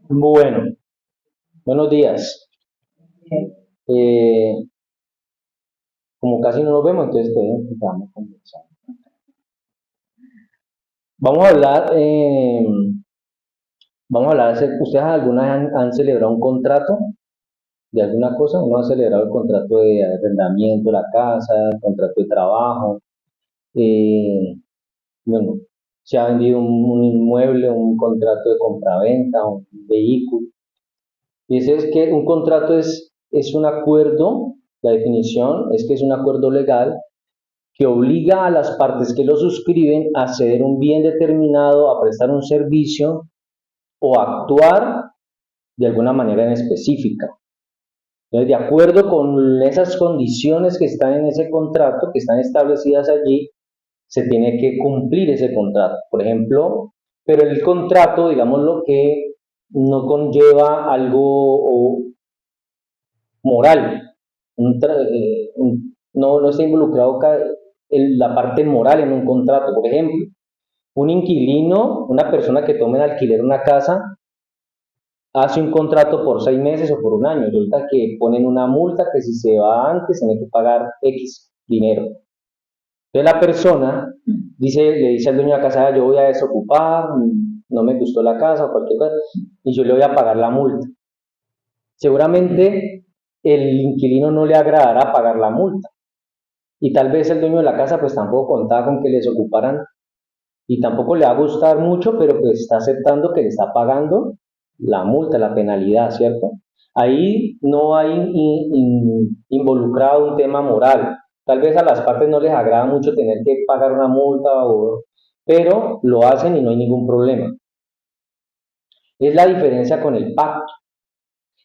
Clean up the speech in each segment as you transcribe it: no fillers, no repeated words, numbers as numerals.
Bueno, buenos días. Eh, Como casi no nos vemos, entonces empezamos a conversar. Vamos a hablar, ¿ustedes alguna vez han celebrado un contrato de alguna cosa? ¿Uno ha celebrado el contrato de arrendamiento de la casa, el contrato de trabajo? Eh, bueno, se ha vendido un inmueble, un contrato de compraventa, un vehículo. Y ese es que un contrato es un acuerdo, la definición es que es un acuerdo legal que obliga a las partes que lo suscriben a ceder un bien determinado, a prestar un servicio o a actuar de alguna manera en específica. Entonces, de acuerdo con esas condiciones que están en ese contrato, que están establecidas allí, se tiene que cumplir ese contrato. Por ejemplo, pero el contrato, digamos lo que no conlleva algo moral, no está involucrado la parte moral en un contrato. Por ejemplo, un inquilino, una persona que tome en alquiler una casa, hace un contrato por 6 meses o por un año. Resulta que ponen una multa que si se va antes tiene que pagar X dinero. Entonces la persona le dice al dueño de la casa, yo voy a desocupar, no me gustó la casa o cualquier cosa, y yo le voy a pagar la multa. Seguramente el inquilino no le agradará pagar la multa. Y tal vez el dueño de la casa pues tampoco contaba con que les ocuparan y tampoco le va a gustar mucho, pero pues está aceptando que le está pagando la multa, la penalidad, ¿cierto? Ahí no hay involucrado un tema moral. Tal vez a las partes no les agrada mucho tener que pagar una multa, pero lo hacen y no hay ningún problema. Es la diferencia con el pacto.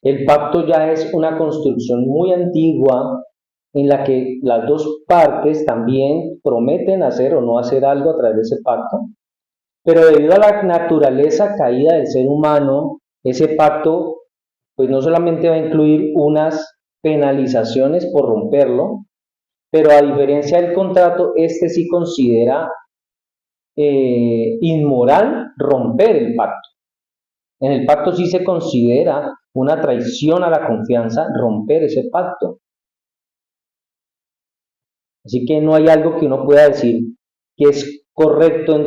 El pacto ya es una construcción muy antigua en la que las dos partes también prometen hacer o no hacer algo a través de ese pacto, pero debido a la naturaleza caída del ser humano, ese pacto pues no solamente va a incluir unas penalizaciones por romperlo, pero a diferencia del contrato, este sí considera inmoral romper el pacto. En el pacto sí se considera una traición a la confianza romper ese pacto. Así que no hay algo que uno pueda decir que es correcto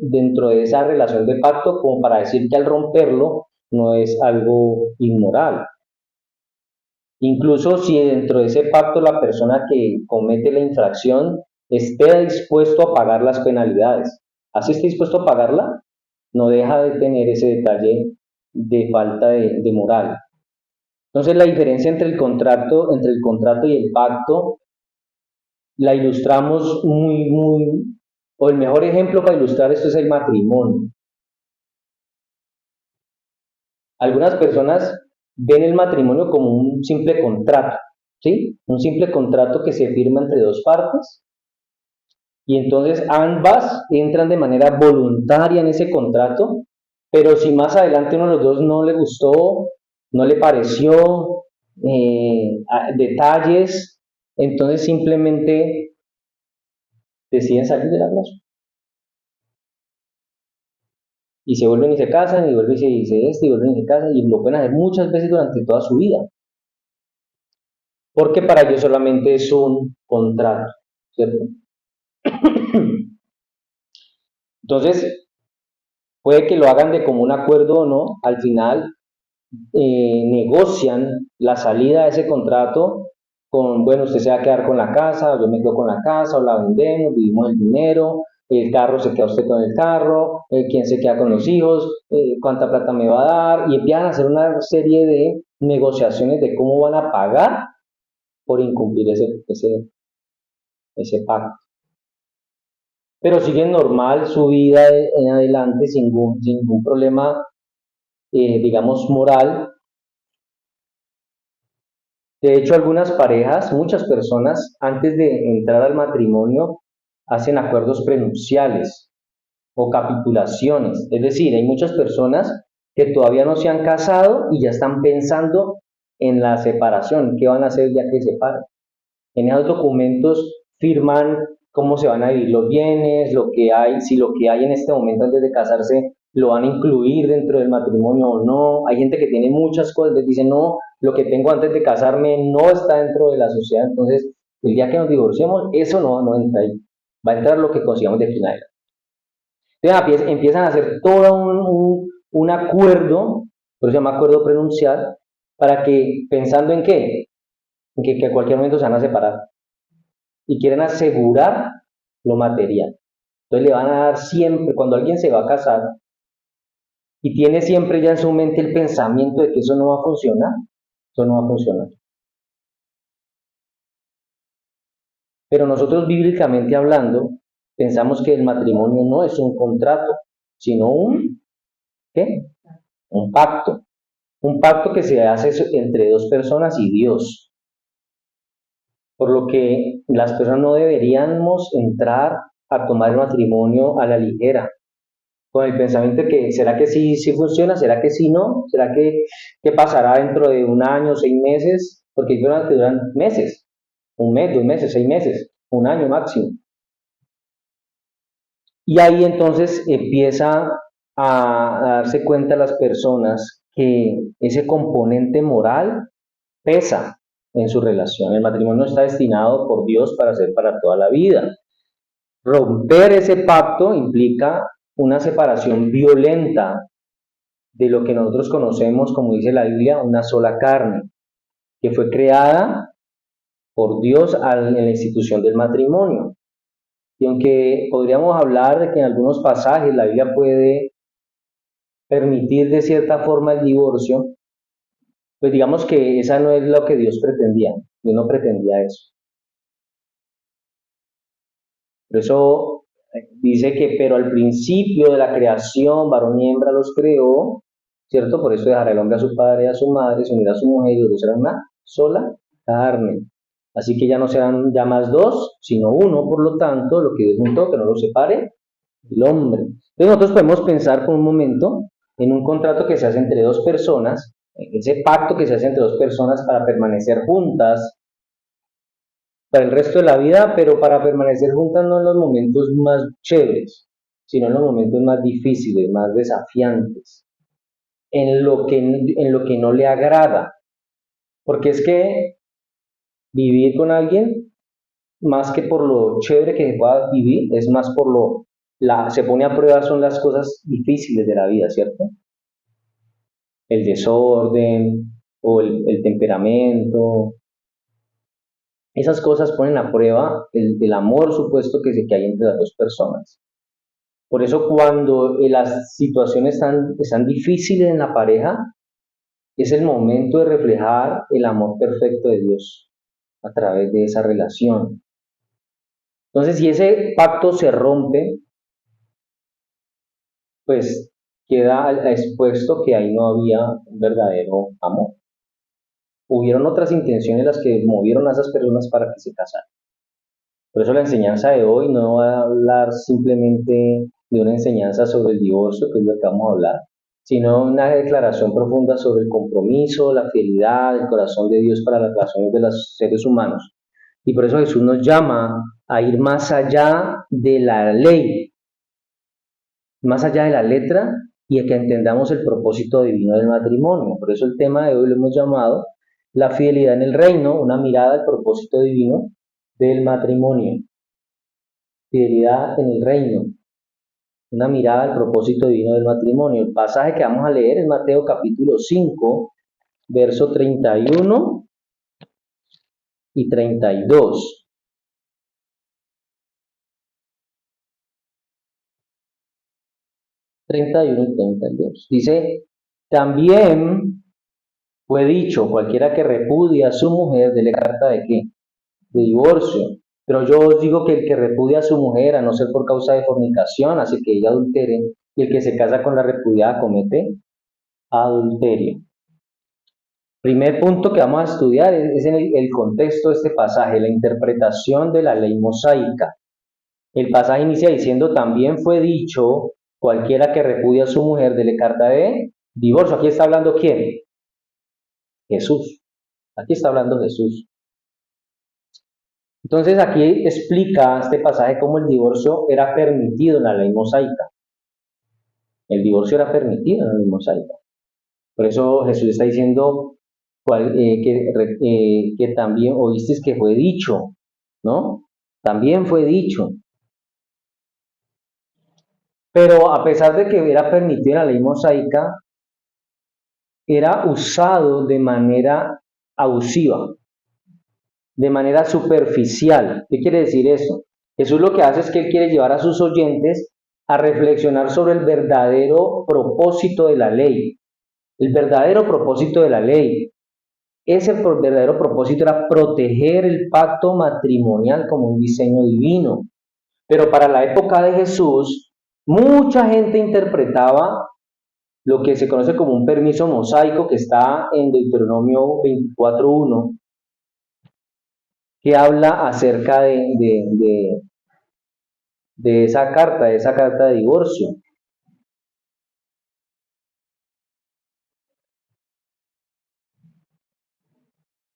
dentro de esa relación de pacto como para decir que al romperlo no es algo inmoral. Incluso si dentro de ese pacto la persona que comete la infracción esté dispuesto a pagar las penalidades. Así esté dispuesto a pagarla, no deja de tener ese detalle de falta de moral. Entonces la diferencia entre el contrato y el pacto la ilustramos o el mejor ejemplo para ilustrar esto es el matrimonio. Algunas personas ven el matrimonio como un simple contrato, ¿sí? Un simple contrato que se firma entre dos partes y entonces ambas entran de manera voluntaria en ese contrato, pero si más adelante uno de los dos no le gustó, no le pareció detalles, entonces simplemente deciden salir de la relación. Y se vuelven y se casan, y vuelven y se dice esto, y vuelven y se casan, y lo pueden hacer muchas veces durante toda su vida, porque para ellos solamente es un contrato, ¿cierto? Entonces, puede que lo hagan de común acuerdo o no, al final negocian la salida de ese contrato con, bueno, usted se va a quedar con la casa, yo me quedo con la casa, o la vendemos, dividimos el dinero, el carro se queda usted con el carro, quién se queda con los hijos, cuánta plata me va a dar, y empiezan a hacer una serie de negociaciones de cómo van a pagar por incumplir ese pacto. Pero siguen normal su vida en adelante sin ningún problema, digamos, moral. De hecho, algunas parejas, muchas personas, antes de entrar al matrimonio, hacen acuerdos prenupciales o capitulaciones. Es decir, hay muchas personas que todavía no se han casado y ya están pensando en la separación, qué van a hacer ya que se separen. En esos documentos firman cómo se van a dividir los bienes, lo que hay, si lo que hay en este momento antes de casarse lo van a incluir dentro del matrimonio o no. Hay gente que tiene muchas cosas, dice, no, lo que tengo antes de casarme no está dentro de la sociedad, entonces el día que nos divorciemos, eso no entra ahí. Va a entrar lo que consigamos de aquí en adelante. Entonces empiezan a hacer todo un acuerdo, por eso se llama acuerdo prenupcial, para que, pensando en qué, en que a cualquier momento se van a separar y quieren asegurar lo material. Entonces le van a dar siempre, cuando alguien se va a casar y tiene siempre ya en su mente el pensamiento de que eso no va a funcionar, eso no va a funcionar. Pero nosotros bíblicamente hablando, pensamos que el matrimonio no es un contrato, sino ¿qué? Un pacto. Un pacto que se hace entre dos personas y Dios. Por lo que las personas no deberíamos entrar a tomar el matrimonio a la ligera, con el pensamiento de que ¿será que sí funciona? ¿Será que sí no? ¿Será que pasará dentro de un año, 6 meses? Porque hay personas que duran meses, un mes, 2 meses, 6 meses, un año máximo. Y ahí entonces empieza a darse cuenta las personas que ese componente moral pesa en su relación. El matrimonio está destinado por Dios para ser para toda la vida. Romper ese pacto implica una separación violenta de lo que nosotros conocemos, como dice la Biblia, una sola carne, que fue creada por Dios en la institución del matrimonio. Y aunque podríamos hablar de que en algunos pasajes la Biblia puede permitir de cierta forma el divorcio, pues digamos que esa no es lo que Dios pretendía. Dios no pretendía eso. Por eso dice que, pero al principio de la creación, varón y hembra los creó, ¿cierto? Por eso dejará el hombre a su padre y a su madre, se unirá a su mujer y los dos serán una sola carne. Así que ya no serán ya más dos, sino uno, por lo tanto, lo que Dios juntó, que no lo separe el hombre. Entonces nosotros podemos pensar por un momento en un contrato que se hace entre dos personas, ese pacto que se hace entre dos personas para permanecer juntas para el resto de la vida, pero para permanecer juntas no en los momentos más chéveres, sino en los momentos más difíciles, más desafiantes, en lo que no le agrada. Porque es que vivir con alguien, más que por lo chévere que se pueda vivir, es más por se pone a prueba son las cosas difíciles de la vida, ¿cierto? El desorden o el temperamento, esas cosas ponen a prueba el amor supuesto que hay entre las dos personas. Por eso cuando las situaciones están difíciles en la pareja, es el momento de reflejar el amor perfecto de Dios a través de esa relación. Entonces, si ese pacto se rompe, pues queda expuesto que ahí no había un verdadero amor. Hubieron otras intenciones las que movieron a esas personas para que se casaran. Por eso la enseñanza de hoy no va a hablar simplemente de una enseñanza sobre el divorcio, que es lo que vamos a hablar, sino una declaración profunda sobre el compromiso, la fidelidad, el corazón de Dios para las relaciones de los seres humanos. Y por eso Jesús nos llama a ir más allá de la ley, más allá de la letra, y a que entendamos el propósito divino del matrimonio. Por eso el tema de hoy lo hemos llamado la fidelidad en el reino, una mirada al propósito divino del matrimonio. Fidelidad en el reino, una mirada al propósito divino del matrimonio. El pasaje que vamos a leer es Mateo capítulo 5, verso 31 y 32. Y 32. Dice, también fue dicho, cualquiera que repudia a su mujer, dele carta de qué? De divorcio. Pero yo os digo que el que repudia a su mujer, a no ser por causa de fornicación, hace que ella adultere, y el que se casa con la repudiada comete adulterio. Primer punto que vamos a estudiar es en el contexto de este pasaje, la interpretación de la ley mosaica. El pasaje inicia diciendo, también fue dicho, cualquiera que repudia a su mujer, dele carta de divorcio. Aquí está hablando ¿quién? Jesús. Aquí está hablando Jesús. Entonces aquí explica este pasaje cómo el divorcio era permitido en la ley mosaica. El divorcio era permitido en la ley mosaica. Por eso Jesús está diciendo que también oísteis que fue dicho, ¿no? También fue dicho. Pero a pesar de que era permitido en la ley mosaica, era usado de manera abusiva, de manera superficial. ¿Qué quiere decir eso? Jesús lo que hace es que él quiere llevar a sus oyentes a reflexionar sobre el verdadero propósito de la ley. El verdadero propósito de la ley. Ese verdadero propósito era proteger el pacto matrimonial como un diseño divino. Pero para la época de Jesús, mucha gente interpretaba lo que se conoce como un permiso mosaico que está en Deuteronomio 24:1, que habla acerca de esa carta de divorcio.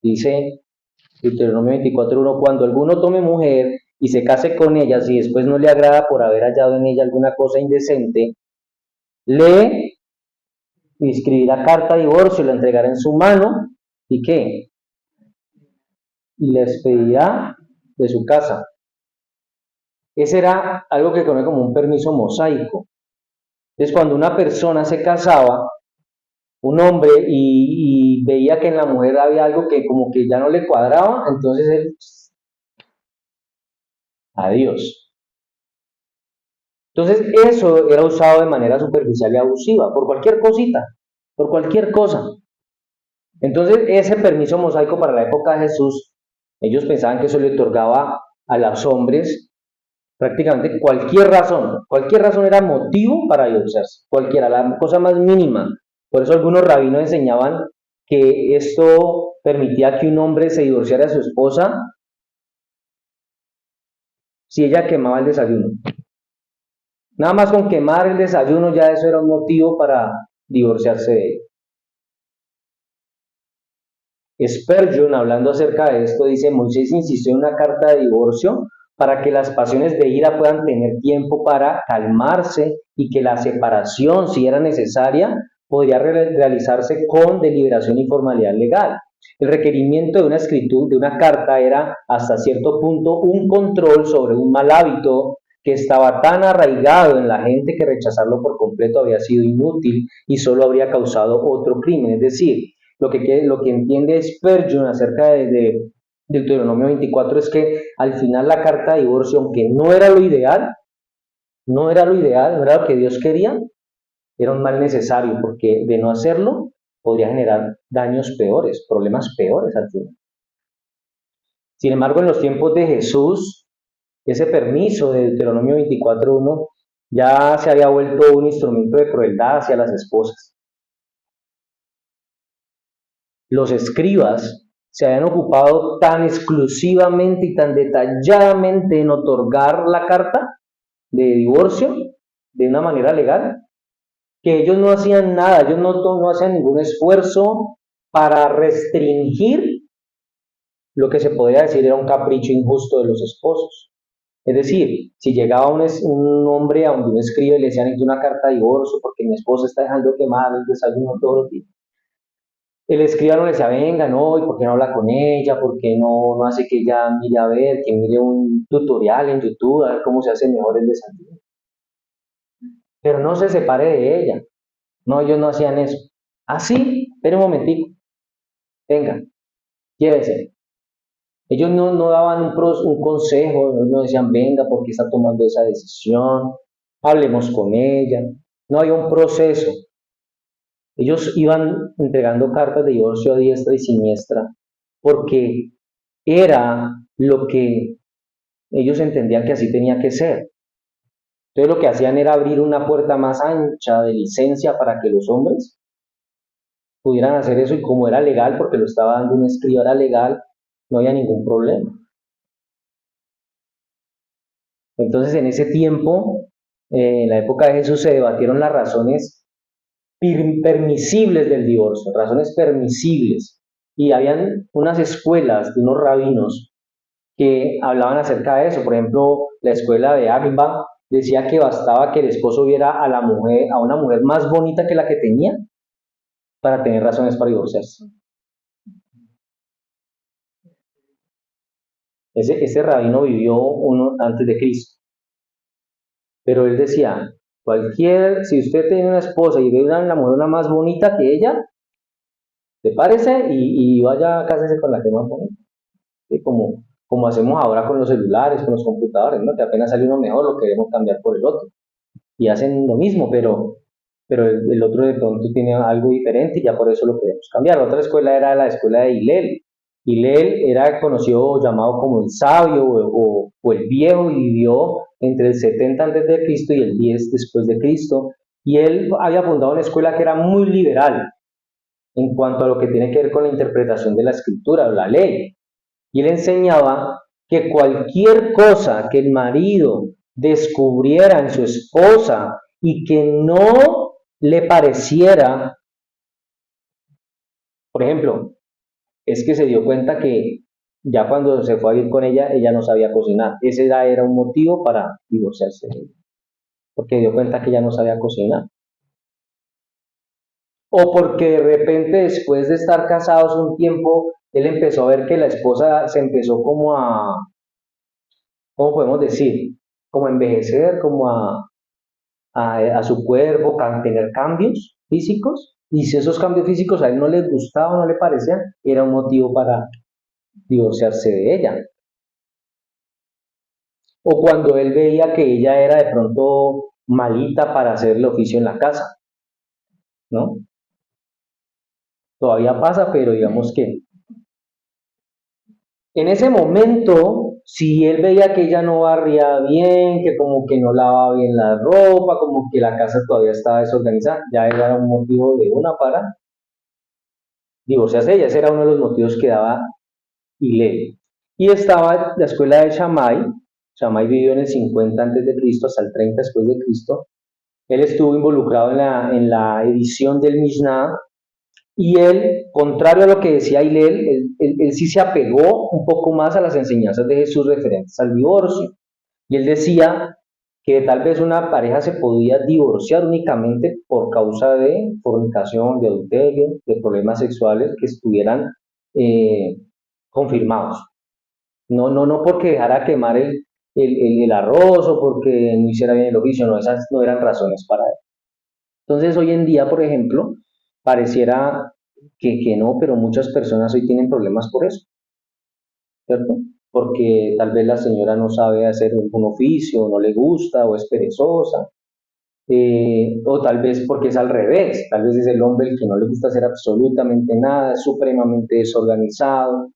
Dice Deuteronomio 24:1, cuando alguno tome mujer y se case con ella, si después no le agrada por haber hallado en ella alguna cosa indecente, le escribirá carta de divorcio, la entregará en su mano, ¿y qué? Y la expedirá de su casa. Ese era algo que conoce como un permiso mosaico. Entonces, cuando una persona se casaba, un hombre, y veía que en la mujer había algo que como que ya no le cuadraba, entonces él, adiós. Entonces, eso era usado de manera superficial y abusiva, por cualquier cosita, por cualquier cosa. Entonces, ese permiso mosaico para la época de Jesús, ellos pensaban que eso le otorgaba a los hombres prácticamente cualquier razón era motivo para divorciarse, cualquiera, la cosa más mínima. Por eso algunos rabinos enseñaban que esto permitía que un hombre se divorciara de su esposa si ella quemaba el desayuno. Nada más con quemar el desayuno ya eso era un motivo para divorciarse de ella. Spurgeon, hablando acerca de esto, dice: Moisés insistió en una carta de divorcio para que las pasiones de ira puedan tener tiempo para calmarse y que la separación, si era necesaria, podría realizarse con deliberación y formalidad legal. El requerimiento de una escritura, de una carta, era hasta cierto punto un control sobre un mal hábito que estaba tan arraigado en la gente que rechazarlo por completo había sido inútil y solo habría causado otro crimen. Es decir, lo que entiende Spurgeon acerca de Deuteronomio 24 es que al final la carta de divorcio, aunque no era lo ideal, no era lo que Dios quería, era un mal necesario, porque de no hacerlo podría generar daños peores, problemas peores al final. Sin embargo, en los tiempos de Jesús, ese permiso de Deuteronomio 24:1 ya se había vuelto un instrumento de crueldad hacia las esposas. Los escribas se habían ocupado tan exclusivamente y tan detalladamente en otorgar la carta de divorcio de una manera legal, que ellos no hacían nada, ellos no hacían ningún esfuerzo para restringir lo que se podía decir era un capricho injusto de los esposos. Es decir, si llegaba un hombre a donde uno escribe y le decían: necesito una carta de divorcio porque mi esposa está dejando quemar el desayuno todos los días. El escribano le decía: venga, no, ¿y por qué no habla con ella? ¿Por qué no hace que ella mire a ver, que mire un tutorial en YouTube, a ver cómo se hace mejor el desayuno? Pero no se separe de ella. No, ellos no hacían eso. Ah, sí, espera un momentico. Venga, llévese. Ellos no daban un consejo, no decían: venga, ¿por qué está tomando esa decisión? Hablemos con ella. No había un proceso. Ellos iban entregando cartas de divorcio a diestra y siniestra porque era lo que ellos entendían que así tenía que ser. Entonces lo que hacían era abrir una puerta más ancha de licencia para que los hombres pudieran hacer eso, y como era legal, porque lo estaba dando un escriba, era legal, no había ningún problema. Entonces en ese tiempo, en la época de Jesús, se debatieron las razones permisibles del divorcio, razones permisibles. Y habían unas escuelas de unos rabinos que hablaban acerca de eso. Por ejemplo, la escuela de Agba, decía que bastaba que el esposo viera a la mujer, a una mujer más bonita que la que tenía, para tener razones para divorciarse. Ese rabino vivió uno antes de Cristo, pero él decía, si usted tiene una esposa y ve a una mujer más bonita que ella, sepárese y vaya a casarse con la que es más bonita. ¿Sí? Como hacemos ahora con los celulares, con los computadores, ¿no? Que apenas sale uno mejor, lo queremos cambiar por el otro. Y hacen lo mismo, pero el otro de pronto tiene algo diferente y ya por eso lo queremos cambiar. La otra escuela era la escuela de Hillel. Hillel era conocido, llamado como el sabio o el viejo, y vivió entre el 70 antes de Cristo y el 10 después de Cristo. Y él había fundado una escuela que era muy liberal en cuanto a lo que tiene que ver con la interpretación de la escritura o la ley. Y él enseñaba que cualquier cosa que el marido descubriera en su esposa y que no le pareciera, por ejemplo, es que se dio cuenta que ya cuando se fue a vivir con ella no sabía cocinar. Ese era un motivo para divorciarse de ella, porque dio cuenta que ella no sabía cocinar. O porque de repente después de estar casados un tiempo, él empezó a ver que la esposa se empezó como ¿cómo podemos decir? Como a envejecer, como a su cuerpo, tener cambios físicos. Y si esos cambios físicos a él no les gustaban, no le parecían, era un motivo para divorciarse de ella. O cuando él veía que ella era de pronto malita para hacer el oficio en la casa, ¿no? Todavía pasa, pero digamos que en ese momento, si él veía que ella no barría bien, que como que no lavaba bien la ropa, como que la casa todavía estaba desorganizada, ya era un motivo de una para divorciarse de ella. Ese era uno de los motivos que daba Hillel. Y estaba la escuela de Shammai. Shammai vivió en el 50 antes de Cristo hasta el 30 después de Cristo. Él estuvo involucrado en la edición del Mishnah. Y él, contrario a lo que decía Hillel, él sí se apegó un poco más a las enseñanzas de Jesús referentes al divorcio. Y él decía que tal vez una pareja se podía divorciar únicamente por causa de fornicación, de adulterio, de problemas sexuales que estuvieran eh, confirmados. No porque dejara quemar el arroz o porque no hiciera bien el oficio, no, esas no eran razones para él. Entonces hoy en día, por ejemplo, pareciera que no, pero muchas personas hoy tienen problemas por eso, ¿cierto? Porque tal vez la señora no sabe hacer un oficio, no le gusta o es perezosa, o tal vez porque es al revés, tal vez es el hombre el que no le gusta hacer absolutamente nada, es supremamente desorganizado,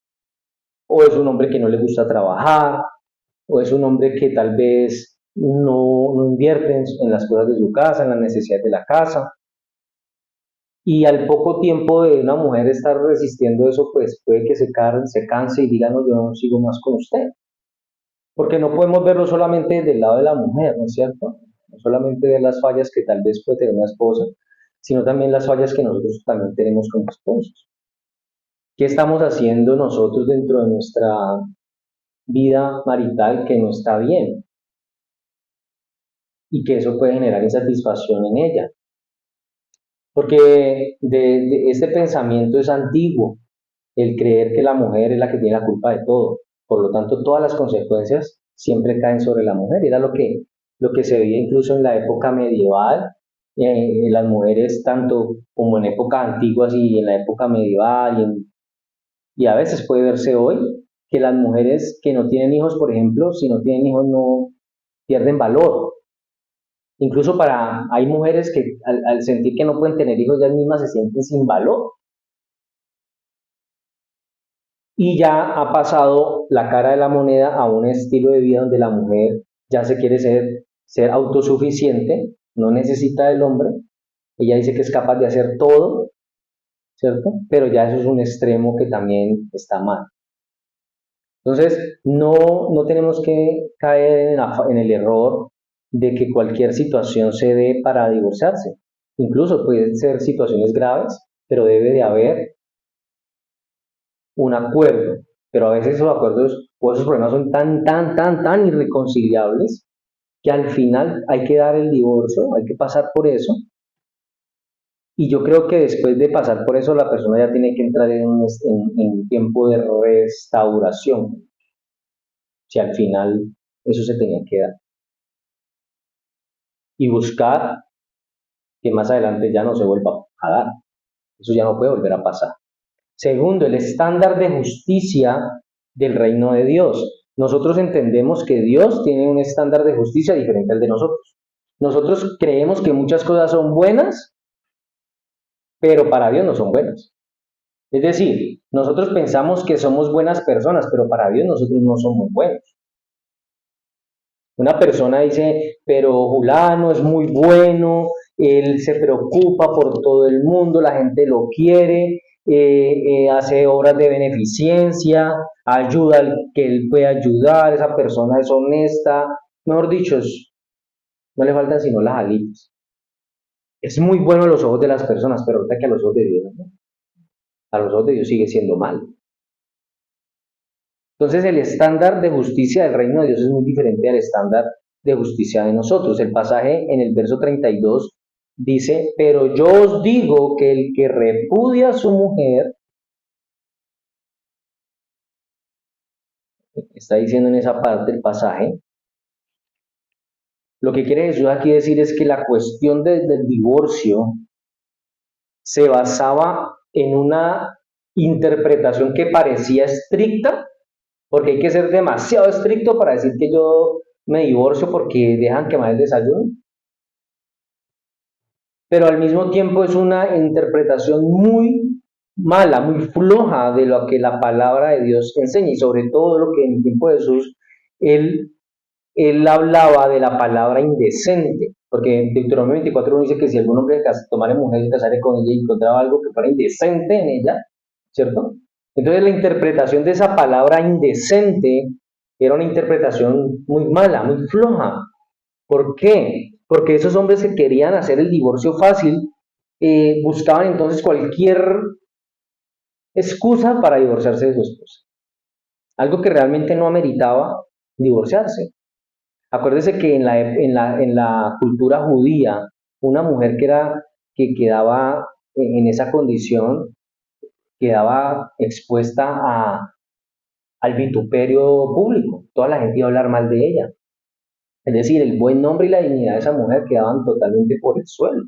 o es un hombre que no le gusta trabajar, o es un hombre que tal vez no invierte en las cosas de su casa, en las necesidades de la casa. Y al poco tiempo de una mujer estar resistiendo eso, pues puede que se canse y diga, no, yo no sigo más con usted. Porque no podemos verlo solamente del lado de la mujer, ¿no es cierto? No solamente ver las fallas que tal vez puede tener una esposa, sino también las fallas que nosotros también tenemos como esposos. ¿Qué estamos haciendo nosotros dentro de nuestra vida marital que no está bien? Y que eso puede generar insatisfacción en ella. Porque este pensamiento es antiguo, el creer que la mujer es la que tiene la culpa de todo. Por lo tanto, todas las consecuencias siempre caen sobre la mujer. Era lo que se veía incluso en la época medieval. Las mujeres, tanto como en épocas antiguas y en la época medieval, y a veces puede verse hoy, que las mujeres que no tienen hijos, por ejemplo, si no tienen hijos no pierden valor. Incluso hay mujeres que al sentir que no pueden tener hijos, ellas mismas se sienten sin valor. Y ya ha pasado la cara de la moneda a un estilo de vida donde la mujer ya se quiere ser autosuficiente, no necesita del hombre, ella dice que es capaz de hacer todo, ¿cierto? Pero ya eso es un extremo que también está mal. Entonces, no tenemos que caer en el error de que cualquier situación se dé para divorciarse. Incluso pueden ser situaciones graves, pero debe de haber un acuerdo, pero a veces esos acuerdos o esos problemas son tan irreconciliables que al final hay que dar el divorcio, hay que pasar por eso, y yo creo que después de pasar por eso la persona ya tiene que entrar en un tiempo de restauración, si al final eso se tenía que dar, y buscar que más adelante ya no se vuelva a dar, eso ya no puede volver a pasar. Segundo, el estándar de justicia del reino de Dios. Nosotros entendemos que Dios tiene un estándar de justicia diferente al de nosotros. Nosotros creemos que muchas cosas son buenas, pero para Dios no son buenas. Es decir, nosotros pensamos que somos buenas personas, pero para Dios nosotros no somos buenos. Una persona dice, pero Julano es muy bueno, él se preocupa por todo el mundo, la gente lo quiere, hace obras de beneficencia, ayuda al que él puede ayudar, esa persona es honesta, mejor dicho, no le faltan sino las alitas. Es muy bueno a los ojos de las personas, pero ahorita que a los ojos de Dios, ¿no? A los ojos de Dios sigue siendo malo. Entonces el estándar de justicia del reino de Dios es muy diferente al estándar de justicia de nosotros. El pasaje en el verso 32 dice, pero yo os digo que el que repudia a su mujer, está diciendo en esa parte del pasaje, lo que quiere Jesús aquí decir es que la cuestión del divorcio se basaba en una interpretación que parecía estricta, porque hay que ser demasiado estricto para decir que yo me divorcio porque dejan quemar el desayuno, pero al mismo tiempo es una interpretación muy mala, muy floja de lo que la palabra de Dios enseña, y sobre todo lo que en el tiempo de Jesús él, él hablaba de la palabra indecente, porque en Deuteronomio 24 dice que si algún hombre tomara mujer y casara con ella y encontraba algo que fuera indecente en ella, ¿cierto? Entonces la interpretación de esa palabra indecente era una interpretación muy mala, muy floja. ¿Por qué? Porque esos hombres que querían hacer el divorcio fácil buscaban entonces cualquier excusa para divorciarse de su esposa. Algo que realmente no ameritaba divorciarse. Acuérdese que en la cultura judía, una mujer que quedaba en esa condición quedaba expuesta al vituperio público. Toda la gente iba a hablar mal de ella. Es decir, el buen nombre y la dignidad de esa mujer quedaban totalmente por el suelo.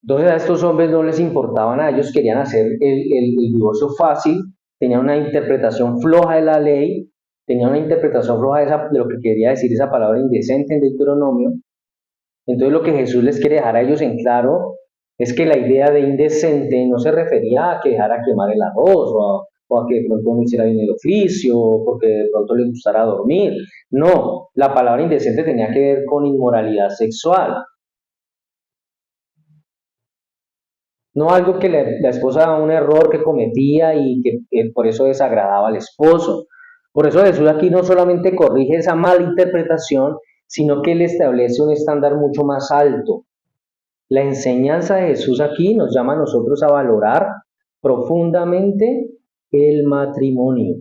Entonces a estos hombres no les importaba nada, ellos querían hacer el divorcio fácil, tenían una interpretación floja de la ley, tenían una interpretación floja de lo que quería decir esa palabra indecente en Deuteronomio. Entonces lo que Jesús les quiere dejar a ellos en claro es que la idea de indecente no se refería a que dejara quemar el arroz o a que de pronto no hiciera bien el oficio, o porque de pronto le gustara dormir. No, la palabra indecente tenía que ver con inmoralidad sexual. No algo que la esposa, un error que cometía y que por eso desagradaba al esposo. Por eso Jesús aquí no solamente corrige esa mala interpretación, sino que él establece un estándar mucho más alto. La enseñanza de Jesús aquí nos llama a nosotros a valorar profundamente el matrimonio.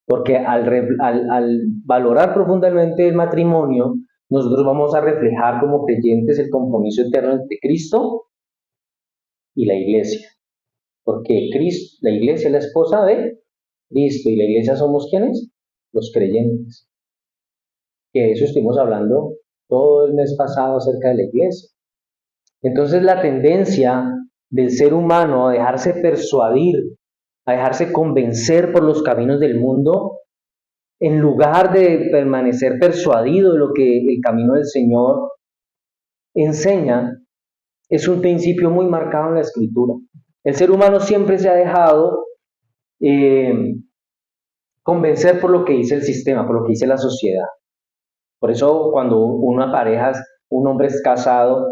Porque al valorar profundamente el matrimonio, nosotros vamos a reflejar como creyentes el compromiso eterno entre Cristo y la iglesia. Porque Cristo, la iglesia es la esposa de Cristo y la iglesia somos ¿quiénes? Los creyentes. Que de eso estuvimos hablando todo el mes pasado acerca de la iglesia. Entonces la tendencia del ser humano a dejarse persuadir, a dejarse convencer por los caminos del mundo, en lugar de permanecer persuadido de lo que el camino del Señor enseña, es un principio muy marcado en la Escritura. El ser humano siempre se ha dejado eh, convencer por lo que dice el sistema, por lo que dice la sociedad. Por eso cuando una pareja, un hombre es casado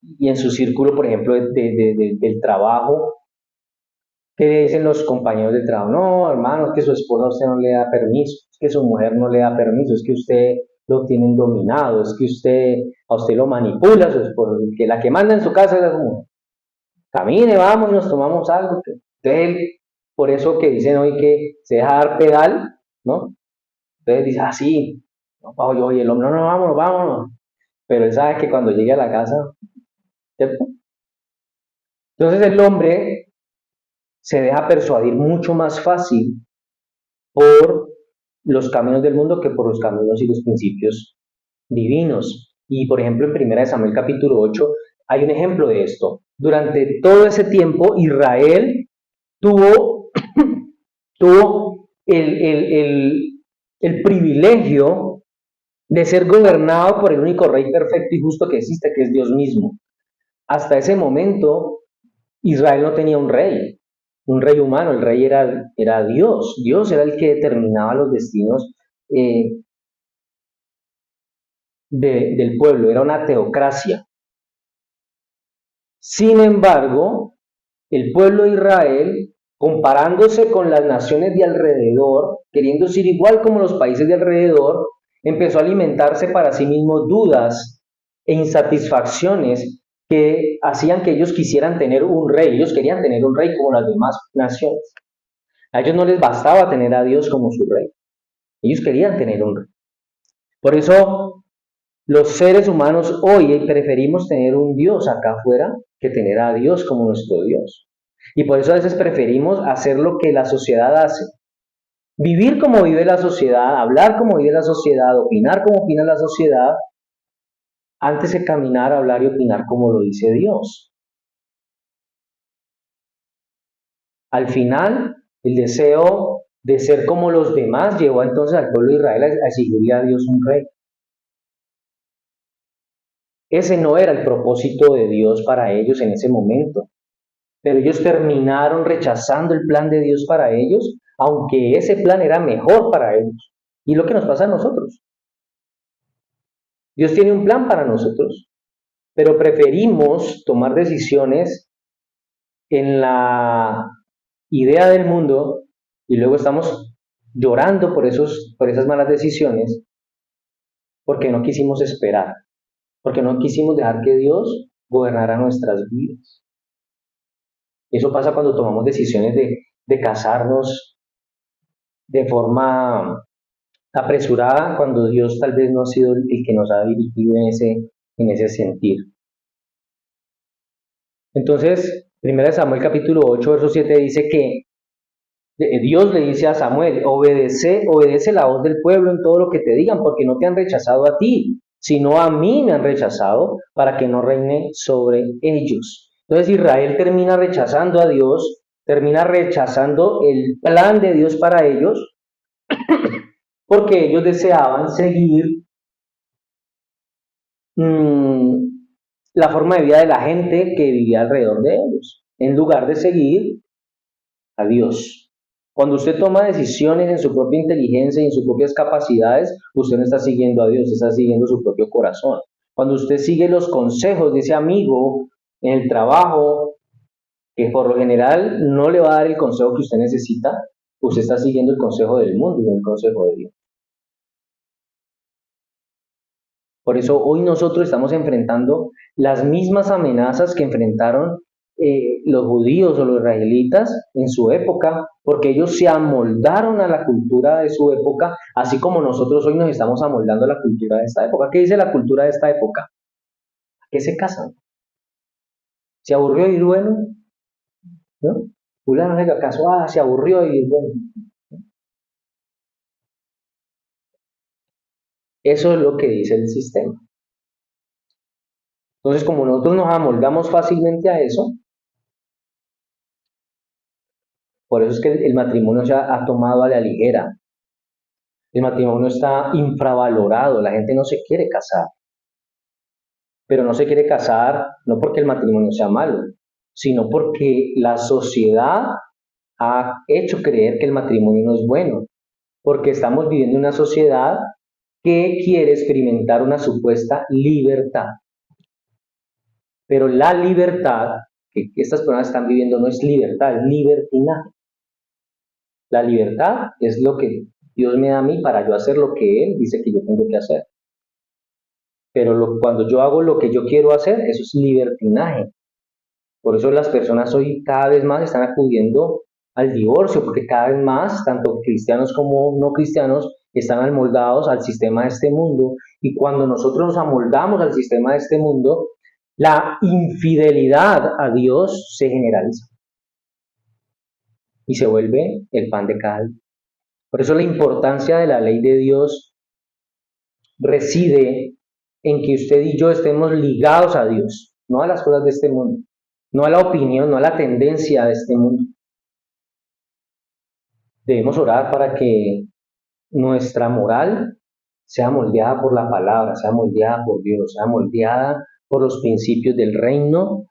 y en su círculo, por ejemplo, del trabajo, ¿qué dicen los compañeros de trabajo? No, hermano, es que su esposa a usted no le da permiso, es que su mujer no le da permiso, es que usted lo tienen dominado, es que a usted lo manipula su esposa, que la que manda en su casa es la mujer. Camine, vamos y nos tomamos algo. Entonces, por eso que dicen hoy que se deja dar pedal, ¿no? Entonces dice, sí, Oye, el hombre, no, no, vámonos, vámonos. Pero él sabe que cuando llegue a la casa, ¿cierto? Entonces el hombre se deja persuadir mucho más fácil por los caminos del mundo que por los caminos y los principios divinos. Y por ejemplo, en 1 Samuel capítulo 8 hay un ejemplo de esto. Durante todo ese tiempo, Israel tuvo, tuvo el privilegio de ser gobernado por el único rey perfecto y justo que existe, que es Dios mismo. Hasta ese momento, Israel no tenía un rey humano, el rey era Dios. Dios era el que determinaba los destinos eh, del pueblo, era una teocracia. Sin embargo, el pueblo de Israel, comparándose con las naciones de alrededor, queriendo ser igual como los países de alrededor, empezó a alimentarse para sí mismo dudas e insatisfacciones que hacían que ellos quisieran tener un rey. Ellos querían tener un rey como las demás naciones. A ellos no les bastaba tener a Dios como su rey. Ellos querían tener un rey. Por eso los seres humanos hoy preferimos tener un Dios acá afuera que tener a Dios como nuestro Dios. Y por eso a veces preferimos hacer lo que la sociedad hace. Vivir como vive la sociedad, hablar como vive la sociedad, opinar como opina la sociedad, antes de caminar, hablar y opinar como lo dice Dios. Al final, el deseo de ser como los demás llevó entonces al pueblo de Israel a exigirle a Dios un rey. Ese no era el propósito de Dios para ellos en ese momento. Pero ellos terminaron rechazando el plan de Dios para ellos, aunque ese plan era mejor para ellos. Y lo que nos pasa a nosotros. Dios tiene un plan para nosotros, pero preferimos tomar decisiones en la idea del mundo y luego estamos llorando por esas malas decisiones porque no quisimos esperar, porque no quisimos dejar que Dios gobernara nuestras vidas. Eso pasa cuando tomamos decisiones de casarnos de forma apresurada, cuando Dios tal vez no ha sido el que nos ha dirigido en ese sentido. Entonces, 1 Samuel capítulo 8, verso 7 dice que Dios le dice a Samuel, obedece la voz del pueblo en todo lo que te digan, porque no te han rechazado a ti, sino a mí me han rechazado para que no reine sobre ellos. Entonces Israel termina rechazando a Dios, termina rechazando el plan de Dios para ellos, porque ellos deseaban seguir mmm, la forma de vida de la gente que vivía alrededor de ellos, en lugar de seguir a Dios. Cuando usted toma decisiones en su propia inteligencia y en sus propias capacidades, usted no está siguiendo a Dios, está siguiendo su propio corazón. Cuando usted sigue los consejos de ese amigo en el trabajo, que por lo general no le va a dar el consejo que usted necesita, usted está siguiendo el consejo del mundo y no el consejo de Dios. Por eso hoy nosotros estamos enfrentando las mismas amenazas que enfrentaron los judíos o los israelitas en su época, porque ellos se amoldaron a la cultura de su época, así como nosotros hoy nos estamos amoldando a la cultura de esta época. ¿Qué dice la cultura de esta época? ¿A qué se casan? ¿Se aburrió y bueno? ¿No? Fulano se casó, se aburrió y bueno. Eso es lo que dice el sistema. Entonces, como nosotros nos amoldamos fácilmente a eso, por eso es que el matrimonio se ha tomado a la ligera. El matrimonio está infravalorado, la gente no se quiere casar, pero no se quiere casar no porque el matrimonio sea malo, sino porque la sociedad ha hecho creer que el matrimonio no es bueno, porque estamos viviendo una sociedad que quiere experimentar una supuesta libertad. Pero la libertad que estas personas están viviendo no es libertad, es libertinaje. La libertad es lo que Dios me da a mí para yo hacer lo que Él dice que yo tengo que hacer. Pero cuando yo hago lo que yo quiero hacer, eso es libertinaje. Por eso las personas hoy cada vez más están acudiendo al divorcio, porque cada vez más, tanto cristianos como no cristianos, están amoldados al sistema de este mundo, y cuando nosotros nos amoldamos al sistema de este mundo, la infidelidad a Dios se generaliza y se vuelve el pan de cada día. Por eso la importancia de la ley de Dios reside en que usted y yo estemos ligados a Dios, no a las cosas de este mundo, no a la opinión, no a la tendencia de este mundo. Debemos orar para que nuestra moral sea moldeada por la palabra, sea moldeada por Dios, sea moldeada por los principios del reino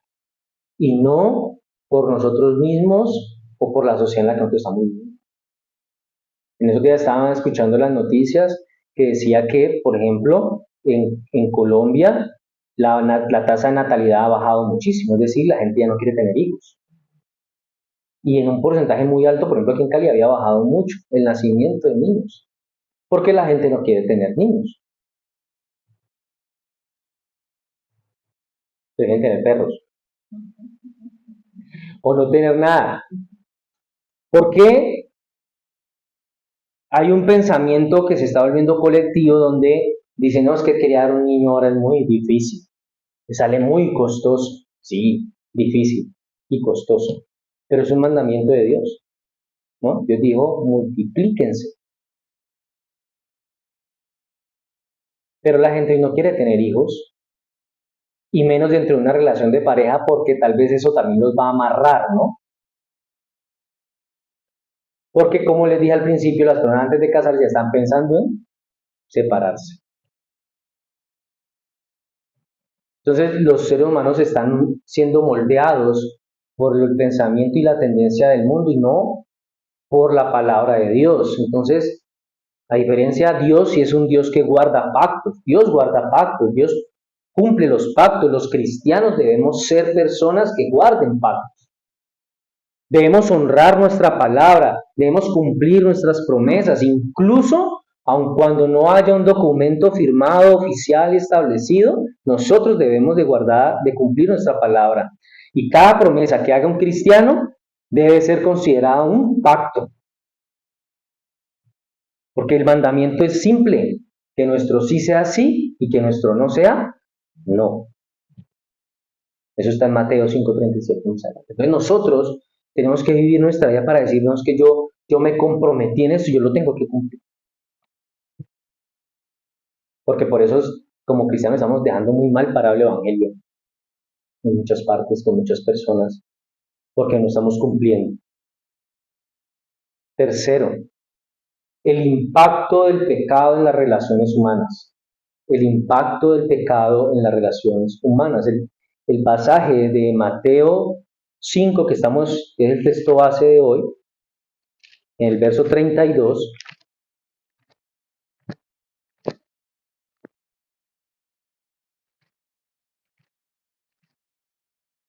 y no por nosotros mismos o por la sociedad en la que nosotros estamos viviendo. En esos días estaban escuchando las noticias que decía que, por ejemplo, en Colombia la tasa de natalidad ha bajado muchísimo, es decir, la gente ya no quiere tener hijos. Y en un porcentaje muy alto, por ejemplo, aquí en Cali había bajado mucho el nacimiento de niños, porque la gente no quiere tener niños, quieren tener perros, o no tener nada. ¿Por qué hay un pensamiento que se está volviendo colectivo donde dicen, no, es que criar un niño ahora es muy difícil, sale muy costoso? Sí, difícil y costoso, pero es un mandamiento de Dios, ¿no? Dios dijo, multiplíquense. Pero la gente no quiere tener hijos, y menos dentro de una relación de pareja, porque tal vez eso también los va a amarrar, ¿no? Porque como les dije al principio, las personas antes de casarse ya están pensando en separarse. Entonces los seres humanos están siendo moldeados por el pensamiento y la tendencia del mundo y no por la palabra de Dios. Entonces, a diferencia de Dios, sí es un Dios que guarda pactos. Dios guarda pactos, Dios cumple los pactos. Los cristianos debemos ser personas que guarden pactos. Debemos honrar nuestra palabra, debemos cumplir nuestras promesas, incluso aun cuando no haya un documento firmado, oficial y establecido, nosotros debemos de guardar, de cumplir nuestra palabra. Y cada promesa que haga un cristiano debe ser considerada un pacto. Porque el mandamiento es simple, que nuestro sí sea sí y que nuestro no sea no. Eso está en Mateo 5:37. Entonces nosotros tenemos que vivir nuestra vida para decirnos que yo me comprometí en eso y yo lo tengo que cumplir. Porque por eso, como cristianos, estamos dejando muy mal parado el Evangelio en muchas partes, con muchas personas, porque no estamos cumpliendo. Tercero, el impacto del pecado en las relaciones humanas. El impacto del pecado en las relaciones humanas. El pasaje de Mateo 5, que es el texto base de hoy, en el verso 32,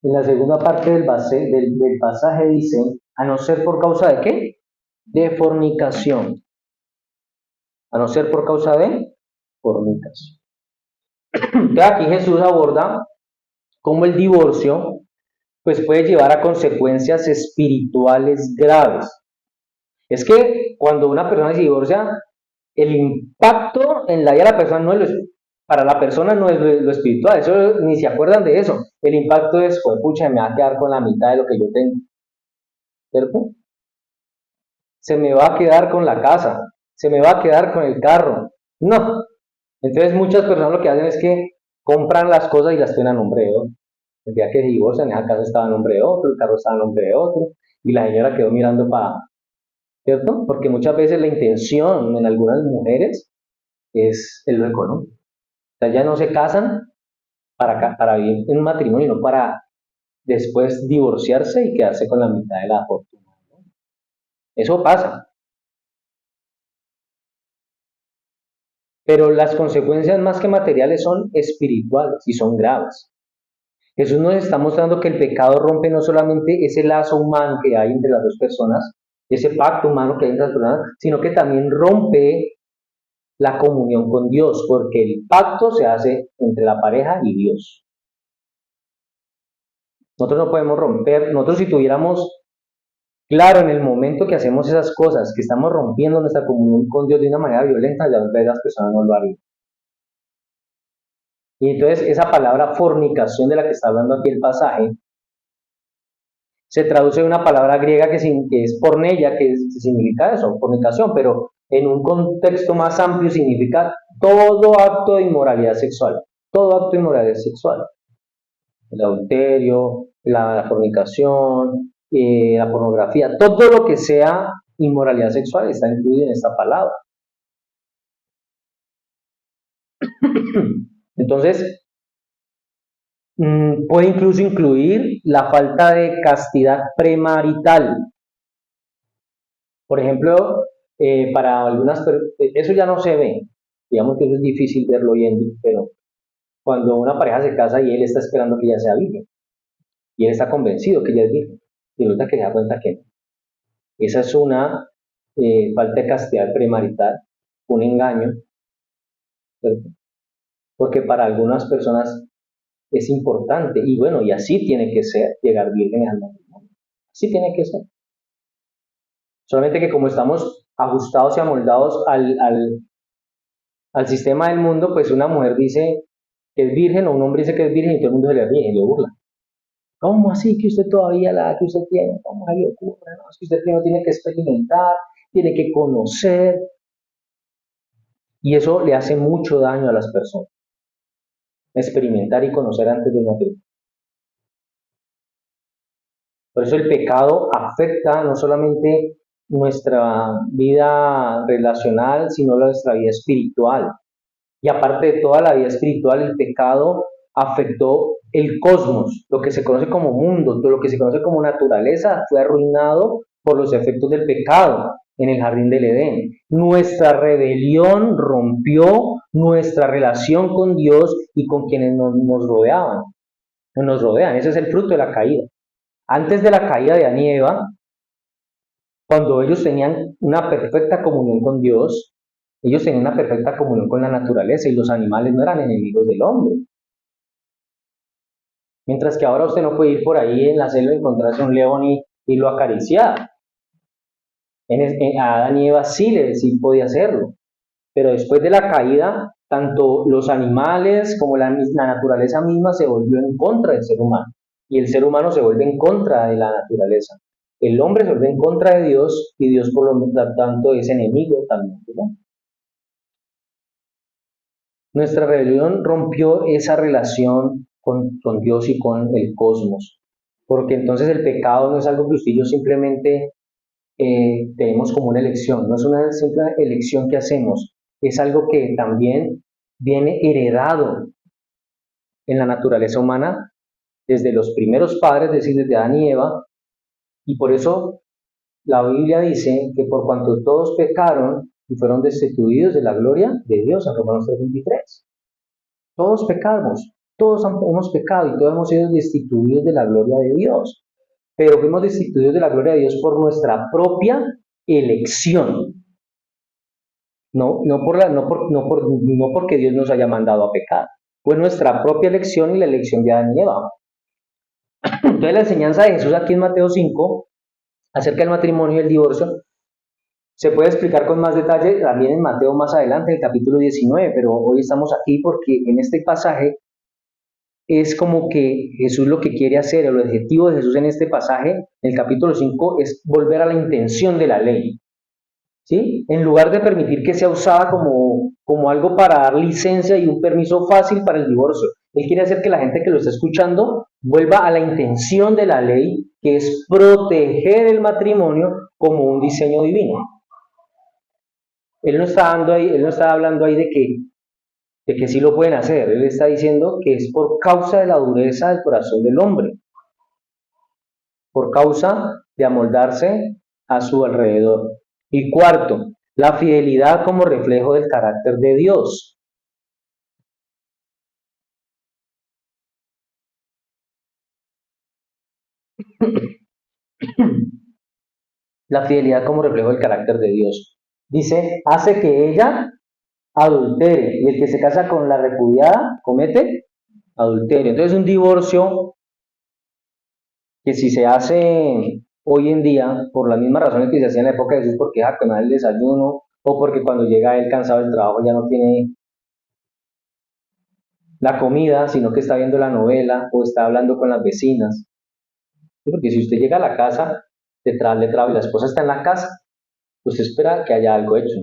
en la segunda parte del pasaje dice, a no ser por causa de qué? De fornicación. A no ser por causa de fornicación. Entonces aquí Jesús aborda cómo el divorcio pues puede llevar a consecuencias espirituales graves. Es que cuando una persona se divorcia, el impacto en la vida de la persona no es para la persona no es lo espiritual, eso ni se acuerdan de eso. El impacto es, pues pucha, me va a quedar con la mitad de lo que yo tengo, ¿cierto? Se me va a quedar con la casa, se me va a quedar con el carro. No. Entonces muchas personas lo que hacen es que compran las cosas y las tienen a nombre de otro. El día que se divorcian, esa casa estaba a nombre de otro, el carro estaba a nombre de otro, y la señora quedó mirando para, ¿cierto? Porque muchas veces la intención en algunas mujeres es lo económico. O sea, ya no se casan para vivir en un matrimonio, no para después divorciarse y quedarse con la mitad de la fortuna, ¿no? Eso pasa. Pero las consecuencias más que materiales son espirituales y son graves. Jesús nos está mostrando que el pecado rompe no solamente ese lazo humano que hay entre las dos personas, ese pacto humano que hay entre las personas, sino que también rompe la comunión con Dios, porque el pacto se hace entre la pareja y Dios. Nosotros no podemos romper, nosotros si tuviéramos Claro, en el momento que hacemos esas cosas, que estamos rompiendo nuestra comunión con Dios de una manera violenta, ya las personas no lo harían. Y entonces esa palabra fornicación de la que está hablando aquí el pasaje, se traduce en una palabra griega que es porneia, que significa eso, fornicación, pero en un contexto más amplio significa todo acto de inmoralidad sexual, todo acto de inmoralidad sexual, el adulterio, la fornicación, la pornografía, todo lo que sea inmoralidad sexual está incluido en esta palabra. Entonces, puede incluso incluir la falta de castidad premarital. Por ejemplo, para algunas personas, eso ya no se ve, digamos que eso es difícil verlo hoy en día, pero cuando una pareja se casa y él está esperando que ella sea virgen, y él está convencido que ella es virgen, y resulta que se da cuenta que no. Esa es una falta de castidad premarital, un engaño, ¿cierto? Porque para algunas personas es importante, y bueno, y así tiene que ser, llegar virgen al matrimonio. Así tiene que ser. Solamente que como estamos ajustados y amoldados al sistema del mundo, pues una mujer dice que es virgen o un hombre dice que es virgen y todo el mundo se le ríe y le burla. ¿Cómo así que usted todavía la edad que usted tiene? ¿Cómo se le ocurre? No, es que usted primero tiene que experimentar, tiene que conocer. Y eso le hace mucho daño a las personas. Experimentar y conocer antes del matrimonio. Por eso el pecado afecta no solamente nuestra vida relacional, sino nuestra vida espiritual. Y aparte de toda la vida espiritual, el pecado afectó el cosmos, lo que se conoce como mundo, todo lo que se conoce como naturaleza, fue arruinado por los efectos del pecado en el jardín del Edén. Nuestra rebelión rompió nuestra relación con Dios y con quienes nos rodeaban, nos rodean. Ese es el fruto de la caída. Antes de la caída de Adán y Eva, cuando ellos tenían una perfecta comunión con Dios, ellos tenían una perfecta comunión con la naturaleza y los animales no eran enemigos del hombre. Mientras que ahora usted no puede ir por ahí en la selva y encontrarse un león y lo acariciar. A Adán y Eva sí podía hacerlo, pero después de la caída, tanto los animales como la naturaleza misma se volvió en contra del ser humano, y el ser humano se vuelve en contra de la naturaleza. El hombre se vuelve en contra de Dios y Dios por lo tanto es enemigo también, ¿no? Nuestra rebelión rompió esa relación con Dios y con el cosmos, porque entonces el pecado no es algo que usted y yo simplemente tenemos como una elección, no es una simple elección que hacemos, es algo que también viene heredado en la naturaleza humana desde los primeros padres, es decir, desde Adán y Eva, y por eso la Biblia dice que por cuanto todos pecaron y fueron destituidos de la gloria de Dios, en Romanos 3:23. Todos pecamos, todos hemos pecado y todos hemos sido destituidos de la gloria de Dios. Pero fuimos destituidos de la gloria de Dios por nuestra propia elección. No porque Dios nos haya mandado a pecar. Fue nuestra propia elección y la elección de Adán y Eva. Entonces la enseñanza de Jesús aquí en Mateo 5, acerca del matrimonio y el divorcio, se puede explicar con más detalle también en Mateo más adelante, en el capítulo 19, pero hoy estamos aquí porque en este pasaje es como que Jesús lo que quiere hacer, el objetivo de Jesús en este pasaje, en el capítulo 5, es volver a la intención de la ley. ¿Sí? En lugar de permitir que sea usada como algo para dar licencia y un permiso fácil para el divorcio. Él quiere hacer que la gente que lo está escuchando vuelva a la intención de la ley, que es proteger el matrimonio como un diseño divino. Él no está hablando ahí de que sí lo pueden hacer. Él está diciendo que es por causa de la dureza del corazón del hombre, por causa de amoldarse a su alrededor. Y cuarto, la fidelidad como reflejo del carácter de Dios. La fidelidad como reflejo del carácter de Dios. Dice, hace que ella adultere, y el que se casa con la repudiada comete adulterio. Entonces un divorcio que si se hace hoy en día, por las mismas razones que se hacían en la época de Jesús, porque deja comer el desayuno, o porque cuando llega él cansado del trabajo ya no tiene la comida, sino que está viendo la novela o está hablando con las vecinas. ¿Sí? Porque si usted llega a la casa, detrás le trabaja y la esposa está en la casa, usted espera que haya algo hecho.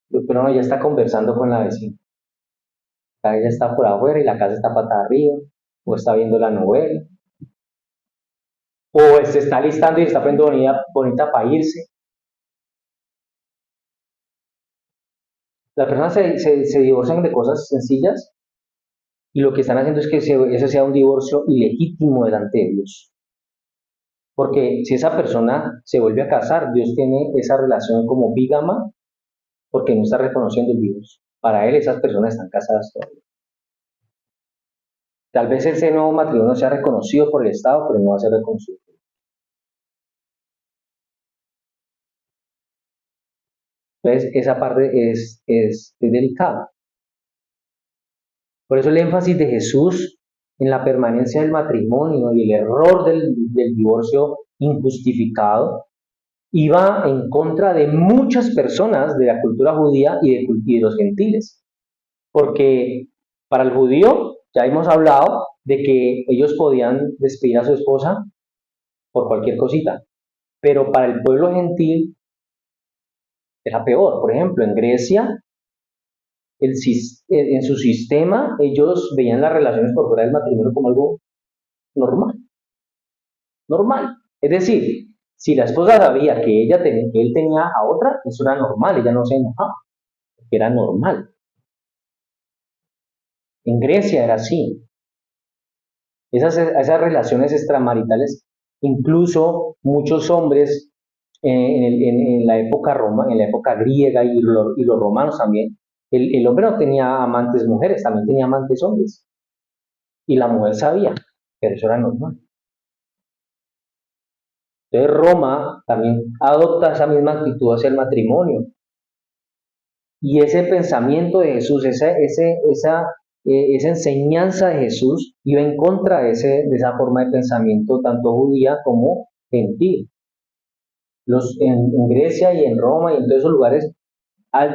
Pero no, ella está conversando con la vecina. Ella está por afuera y la casa está patada arriba, o está viendo la novela, o se está listando y está poniendo bonita, bonita para irse. Las personas se divorcian de cosas sencillas y lo que están haciendo es que ese sea un divorcio ilegítimo delante de Dios. Porque si esa persona se vuelve a casar, Dios tiene esa relación como bígama porque no está reconociendo el divorcio. Para él esas personas están casadas todavía. Tal vez ese nuevo matrimonio sea reconocido por el Estado, pero no va a ser reconocido. Entonces, esa parte es delicada. Por eso el énfasis de Jesús en la permanencia del matrimonio y el error del divorcio injustificado iba en contra de muchas personas de la cultura judía y de los gentiles. Porque para el judío, ya hemos hablado de que ellos podían despedir a su esposa por cualquier cosita, pero para el pueblo gentil era peor. Por ejemplo, en Grecia, en su sistema, ellos veían las relaciones por fuera del matrimonio como algo normal, normal. Es decir, si la esposa sabía que que él tenía a otra, eso era normal, ella no se enojaba, era normal. En Grecia era así. Esas relaciones extramaritales, incluso muchos hombres en la época en la época griega y los romanos también, el hombre no tenía amantes mujeres, también tenía amantes hombres. Y la mujer sabía, pero eso era normal. Entonces Roma también adopta esa misma actitud hacia el matrimonio. Y ese pensamiento de Jesús, esa enseñanza de Jesús iba en contra de esa forma de pensamiento, tanto judía como gentil. En Grecia y en Roma y en todos esos lugares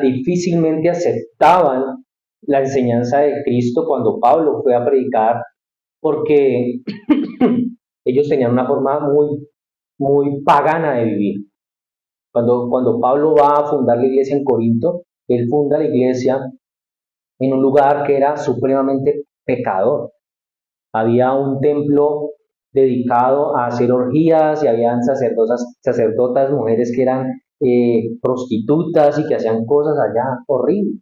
difícilmente aceptaban la enseñanza de Cristo cuando Pablo fue a predicar, porque ellos tenían una forma muy pagana de vivir. Cuando Pablo va a fundar la iglesia en Corinto, él funda la iglesia en un lugar que era supremamente pecador. Había un templo dedicado a hacer orgías y habían sacerdotas, mujeres que eran prostitutas y que hacían cosas allá horribles.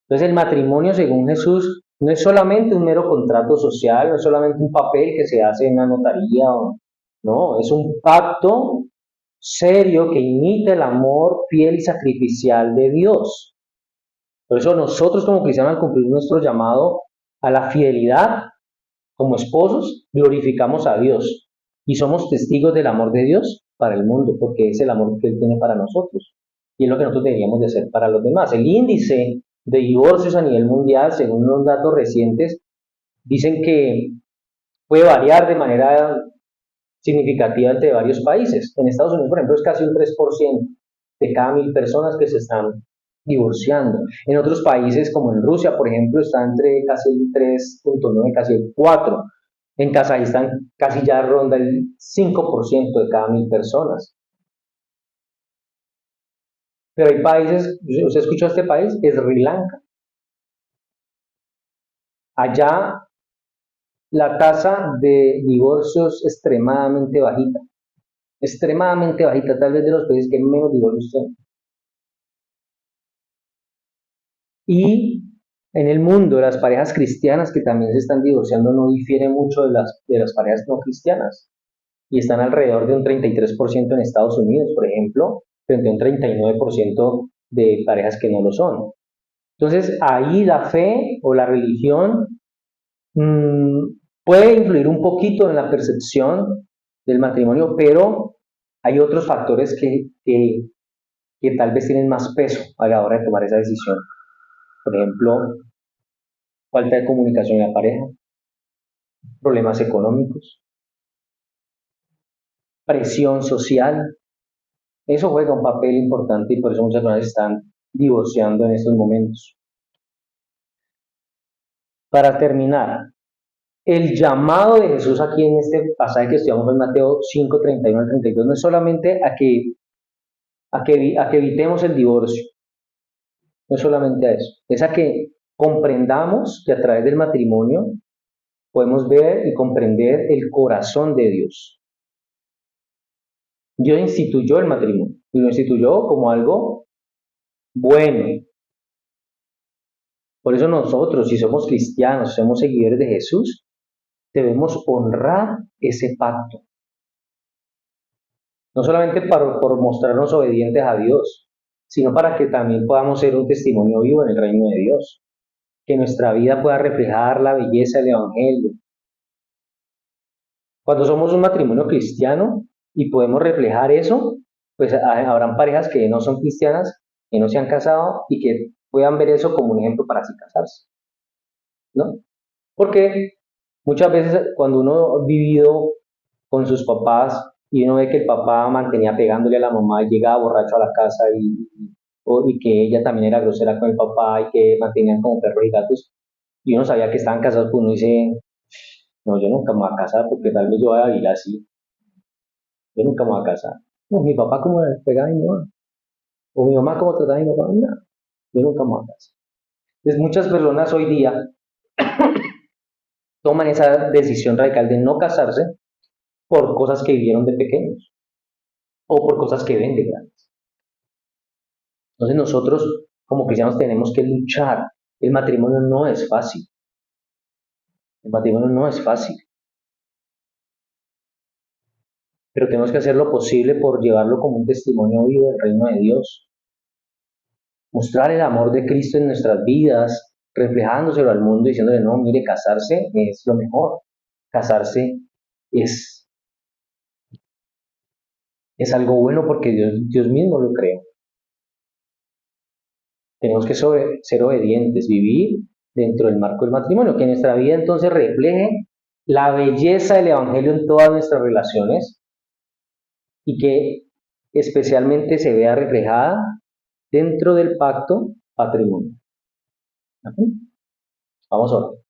Entonces el matrimonio, según Jesús, no es solamente un mero contrato social, no es solamente un papel que se hace en una notaría, no, es un pacto serio que imita el amor fiel y sacrificial de Dios. Por eso nosotros como cristianos, al cumplir nuestro llamado a la fidelidad como esposos, glorificamos a Dios y somos testigos del amor de Dios para el mundo, porque es el amor que Él tiene para nosotros y es lo que nosotros deberíamos de hacer para los demás. El índice de divorcios a nivel mundial, según los datos recientes, dicen que puede variar de manera significativa entre varios países. En Estados Unidos, por ejemplo, es casi un 3% de cada 1.000 personas que se están divorciando. En otros países, como en Rusia, por ejemplo, está entre casi el 3.9, casi el 4%. En Kazajistán casi ya ronda el 5% de cada 1.000 personas. Pero hay países, ¿usted escuchó este país? Es Sri Lanka. Allá la tasa de divorcios es extremadamente bajita, tal vez de los países que menos divorcios tienen. Y en el mundo, las parejas cristianas que también se están divorciando no difieren mucho de las parejas no cristianas. Y están alrededor de un 33% en Estados Unidos, por ejemplo, frente a un 39% de parejas que no lo son. Entonces, ahí la fe o la religión puede influir un poquito en la percepción del matrimonio, pero hay otros factores que tal vez tienen más peso a la hora de tomar esa decisión. Por ejemplo, falta de comunicación en la pareja, problemas económicos, presión social. Eso juega un papel importante y por eso muchas personas están divorciando en estos momentos. Para terminar, el llamado de Jesús aquí en este pasaje que estudiamos en Mateo 5, 31 al 32 no es solamente a que evitemos el divorcio, no es solamente a eso, es a que comprendamos que a través del matrimonio podemos ver y comprender el corazón de Dios. Dios instituyó el matrimonio y lo instituyó como algo bueno. Por eso nosotros, si somos cristianos, si somos seguidores de Jesús, debemos honrar ese pacto. No solamente por mostrarnos obedientes a Dios, sino para que también podamos ser un testimonio vivo en el reino de Dios. Que nuestra vida pueda reflejar la belleza del Evangelio. Cuando somos un matrimonio cristiano y podemos reflejar eso, pues habrán parejas que no son cristianas, que no se han casado y que puedan ver eso como un ejemplo para así casarse, ¿no? Porque muchas veces cuando uno ha vivido con sus papás y uno ve que el papá mantenía pegándole a la mamá y llegaba borracho a la casa y que ella también era grosera con el papá y que mantenían como perros y gatos y uno sabía que estaban casados, pues uno dice, no, yo nunca me voy a casar porque tal vez yo voy a vivir así, yo nunca me voy a casar. No, mi papá como le pegaba a mi mamá, o mi mamá como trataba a mi papá, no, yo nunca me voy a casar. Entonces muchas personas hoy día toman esa decisión radical de no casarse por cosas que vivieron de pequeños o por cosas que ven de grandes. Entonces nosotros como cristianos tenemos que luchar. El matrimonio no es fácil. El matrimonio no es fácil. Pero tenemos que hacer lo posible por llevarlo como un testimonio vivo del reino de Dios. Mostrar el amor de Cristo en nuestras vidas, reflejándoselo al mundo, diciéndole, no, mire, casarse es lo mejor. Casarse es, es algo bueno porque Dios mismo lo creó. Tenemos que ser obedientes, vivir dentro del marco del matrimonio, que nuestra vida entonces refleje la belleza del Evangelio en todas nuestras relaciones y que especialmente se vea reflejada dentro del pacto patrimonio. ¿Okay? Vamos a ver.